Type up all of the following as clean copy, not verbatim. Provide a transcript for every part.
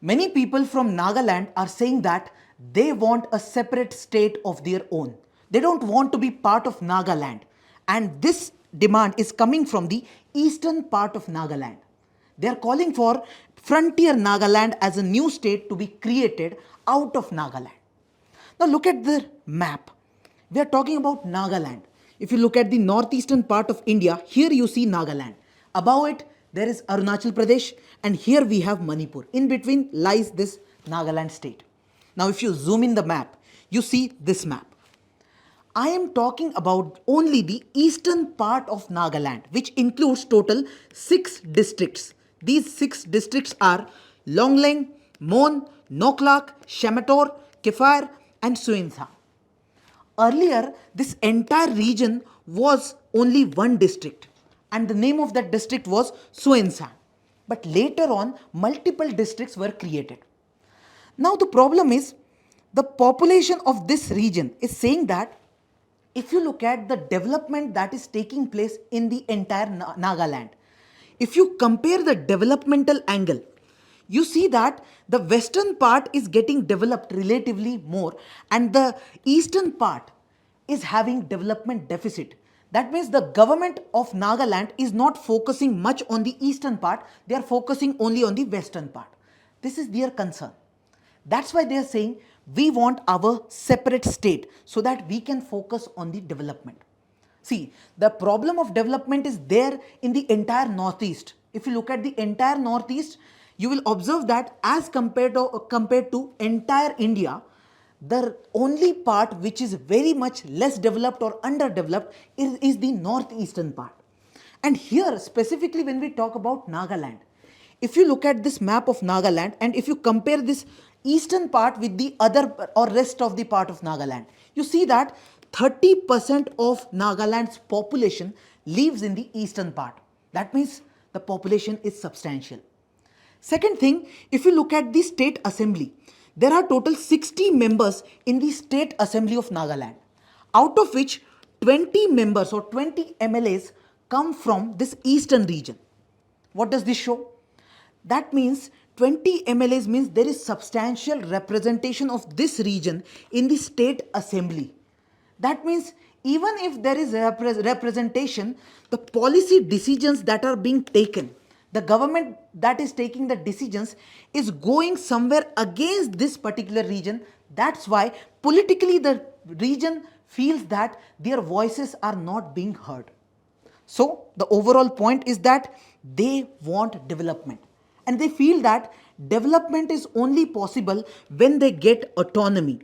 Many people from Nagaland are saying that they want a separate state of their own. They don't want to be part of Nagaland. And this demand is coming from the eastern part of Nagaland. They are calling for Frontier Nagaland as a new state to be created out of Nagaland. Now look at the map. We are talking about Nagaland. If you look at the northeastern part of India, here you see Nagaland. Above it, there is Arunachal Pradesh, and here we have Manipur. In between lies this Nagaland state. Now if you zoom in the map, you see this map. I am talking about only the eastern part of Nagaland, which includes total 6 districts. These 6 districts are Longleng, Mon, Noklak, Shamator, Kiphire and Tuensang. Earlier, this entire region was only one district and the name of that district was Tuensang. But later on, multiple districts were created. Now the problem is, the population of this region is saying that if you look at the development that is taking place in the entire Nagaland, if you compare the developmental angle, you see that the western part is getting developed relatively more and the eastern part is having development deficit. That means the government of Nagaland is not focusing much on the eastern part, they are focusing only on the western part. This is their concern. That's why they are saying we want our separate state so that we can focus on the development. See, the problem of development is there in the entire northeast. If you look at the entire northeast, you will observe that as compared to entire India, the only part which is very much less developed or underdeveloped is the northeastern part. And here specifically when we talk about Nagaland, if you look at this map of Nagaland and if you compare this eastern part with the other or rest of the part of Nagaland, you see that 30% of Nagaland's population lives in the eastern part. That means the population is substantial. Second thing, if you look at the state assembly, there are total 60 members in the state assembly of Nagaland, out of which 20 members or 20 MLAs come from this eastern region. What does this show? That means 20 MLAs means there is substantial representation of this region in the state assembly. That means even if there is representation, the policy decisions that are being taken, the government that is taking the decisions is going somewhere against this particular region. That's why politically the region feels that their voices are not being heard. So the overall point is that they want development and they feel that development is only possible when they get autonomy,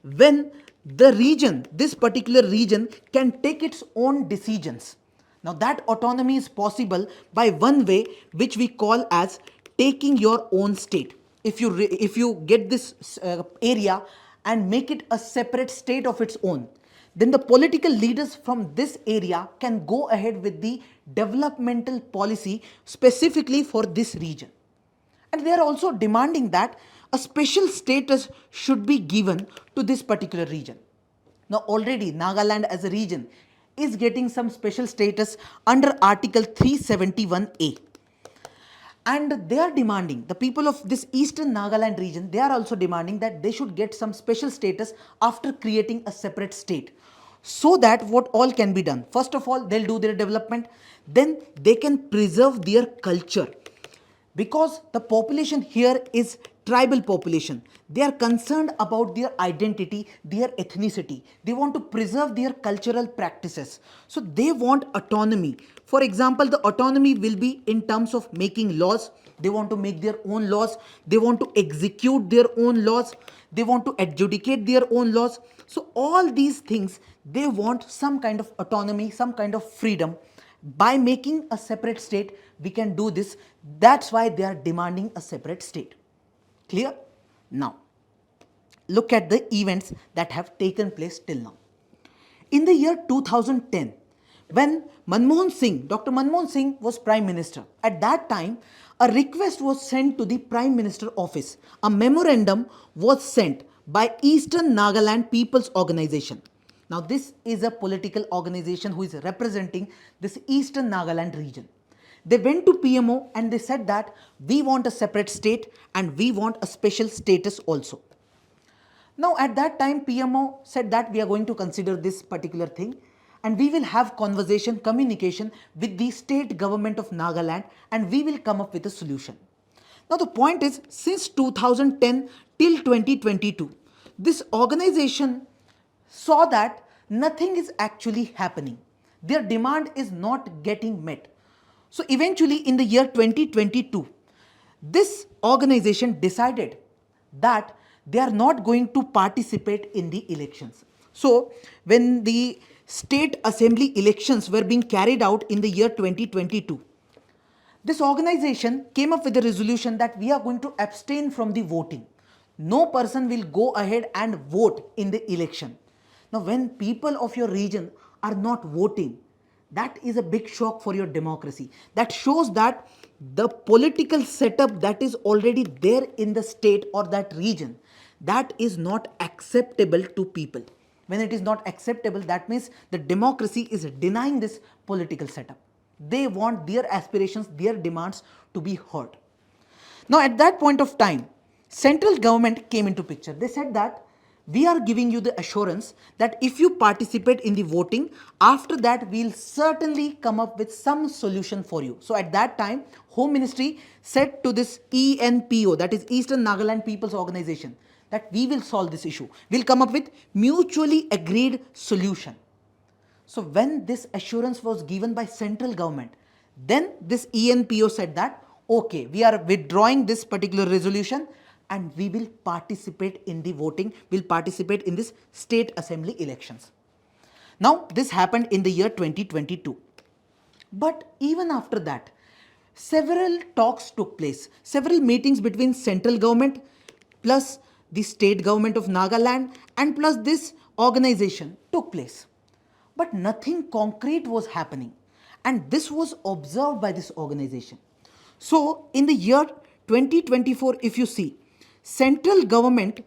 when the region, this particular region can take its own decisions. Now that autonomy is possible by one way which we call as taking your own state. If you get this area and make it a separate state of its own, then the political leaders from this area can go ahead with the developmental policy specifically for this region. And they are also demanding that a special status should be given to this particular region. Now already Nagaland as a region is getting some special status under Article 371A. And they are demanding, the people of this Eastern Nagaland region, they are also demanding that they should get some special status after creating a separate state. So that what all can be done? First of all, they'll do their development, then they can preserve their culture. Because the population here is tribal population, they are concerned about their identity, their ethnicity. They want to preserve their cultural practices. So they want autonomy. For example, the autonomy will be in terms of making laws. They want to make their own laws. They want to execute their own laws. They want to adjudicate their own laws. So all these things, they want some kind of autonomy, some kind of freedom. By making a separate state, we can do this. That's why they are demanding a separate state. Clear? Now, look at the events that have taken place till now. In the year 2010, when Dr. Manmohan Singh was Prime Minister, at that time, a request was sent to the Prime Minister office. A memorandum was sent by Eastern Nagaland People's Organization. Now this is a political organization who is representing this Eastern Nagaland region. They went to PMO and they said that we want a separate state and we want a special status also. Now at that time PMO said that we are going to consider this particular thing and we will have conversation, communication with the state government of Nagaland and we will come up with a solution. Now the point is, since 2010 till 2022, this organization saw that nothing is actually happening. Their demand is not getting met. So eventually in the year 2022, this organization decided that they are not going to participate in the elections. So when the state assembly elections were being carried out in the year 2022, this organization came up with a resolution that we are going to abstain from the voting. No person will go ahead and vote in the election. Now, when people of your region are not voting, that is a big shock for your democracy. That shows that the political setup that is already there in the state or that region, that is not acceptable to people. When it is not acceptable, that means the democracy is denying this political setup. They want their aspirations, their demands to be heard. Now at that point of time, central government came into picture. They said that we are giving you the assurance that if you participate in the voting, after that we'll certainly come up with some solution for you. So at that time, Home Ministry said to this ENPO, that is Eastern Nagaland People's Organization, that we will solve this issue. We'll come up with mutually agreed solution. So when this assurance was given by central government, then this ENPO said that, okay, we are withdrawing this particular resolution and we will participate in the voting, will participate in this state assembly elections. Now this happened in the year 2022. But even after that, several talks took place, several meetings between central government plus the state government of Nagaland and plus this organization took place. But nothing concrete was happening, and this was observed by this organization. So in the year 2024, if you see, central government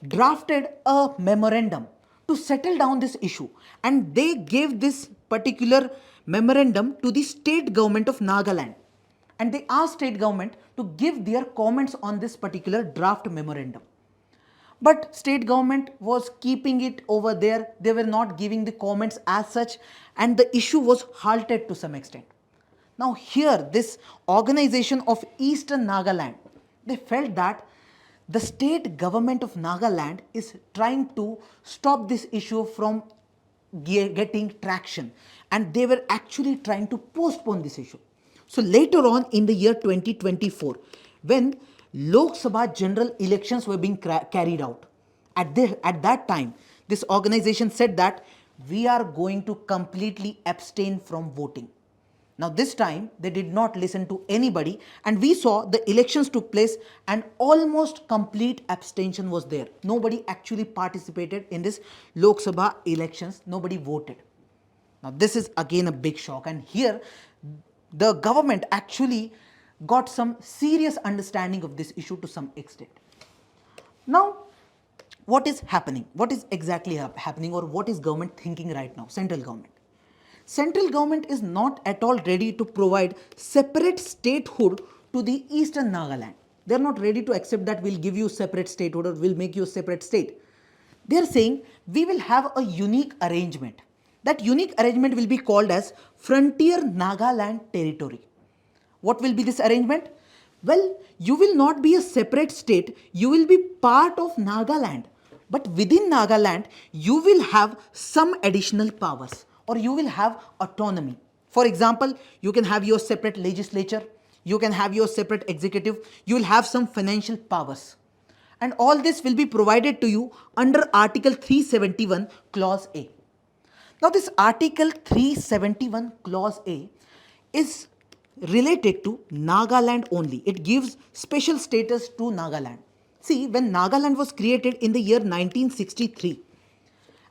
drafted a memorandum to settle down this issue, and they gave this particular memorandum to the state government of Nagaland, and they asked state government to give their comments on this particular draft memorandum. But state government was keeping it over there. They were not giving the comments as such, and the issue was halted to some extent. Now here, this organization of Eastern Nagaland, they felt that the state government of Nagaland is trying to stop this issue from getting traction, and they were actually trying to postpone this issue. So later on in the year 2024, when Lok Sabha general elections were being carried out, at that time, this organization said that we are going to completely abstain from voting. Now this time, they did not listen to anybody, and we saw the elections took place and almost complete abstention was there. Nobody actually participated in this Lok Sabha elections. Nobody voted. Now this is again a big shock, and here the government actually got some serious understanding of this issue to some extent. Now, what is happening? What is exactly happening, or what is government thinking right now? Central government. Central government is not at all ready to provide separate statehood to the Eastern Nagaland. They are not ready to accept that we'll give you separate statehood or we'll make you a separate state. They are saying we will have a unique arrangement. That unique arrangement will be called as Frontier Nagaland Territory. What will be this arrangement? Well, you will not be a separate state, you will be part of Nagaland. But within Nagaland, you will have some additional powers, or you will have autonomy. For example, you can have your separate legislature, you can have your separate executive, you will have some financial powers. And all this will be provided to you under Article 371, Clause A. Now this Article 371, Clause A is related to Nagaland only. It gives special status to Nagaland. See, when Nagaland was created in the year 1963,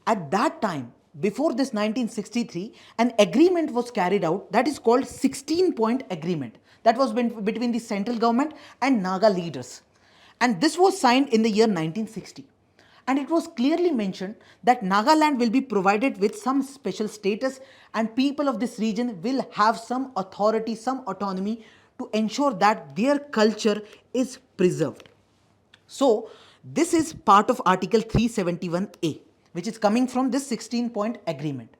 at that time, before this 1963, an agreement was carried out that is called 16-point agreement. That was between the central government and Naga leaders. And this was signed in the year 1960. And it was clearly mentioned that Nagaland will be provided with some special status, and people of this region will have some authority, some autonomy to ensure that their culture is preserved. So, this is part of Article 371A, which is coming from this 16-point agreement.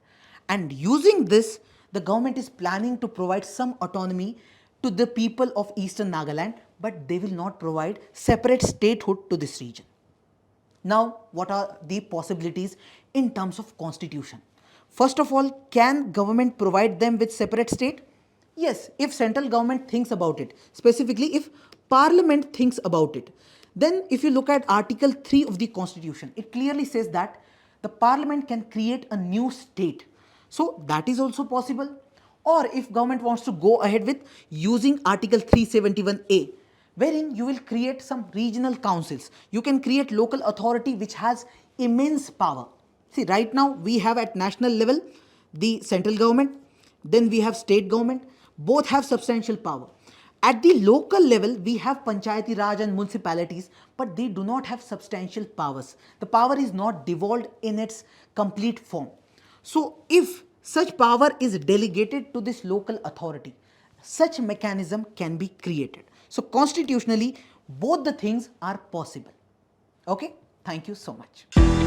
And using this, the government is planning to provide some autonomy to the people of Eastern Nagaland, but they will not provide separate statehood to this region. Now, what are the possibilities in terms of constitution? First of all, can government provide them with separate state? Yes, if central government thinks about it, specifically if parliament thinks about it. Then if you look at Article 3 of the constitution, it clearly says that the parliament can create a new state. So that is also possible. Or if government wants to go ahead with using Article 371A, wherein you will create some regional councils. You can create local authority which has immense power. See, right now we have at national level the central government, then we have state government, both have substantial power. At the local level, we have Panchayati Raj and municipalities, but they do not have substantial powers. The power is not devolved in its complete form. So, if such power is delegated to this local authority, such mechanism can be created. So, constitutionally, both the things are possible. Okay, thank you so much.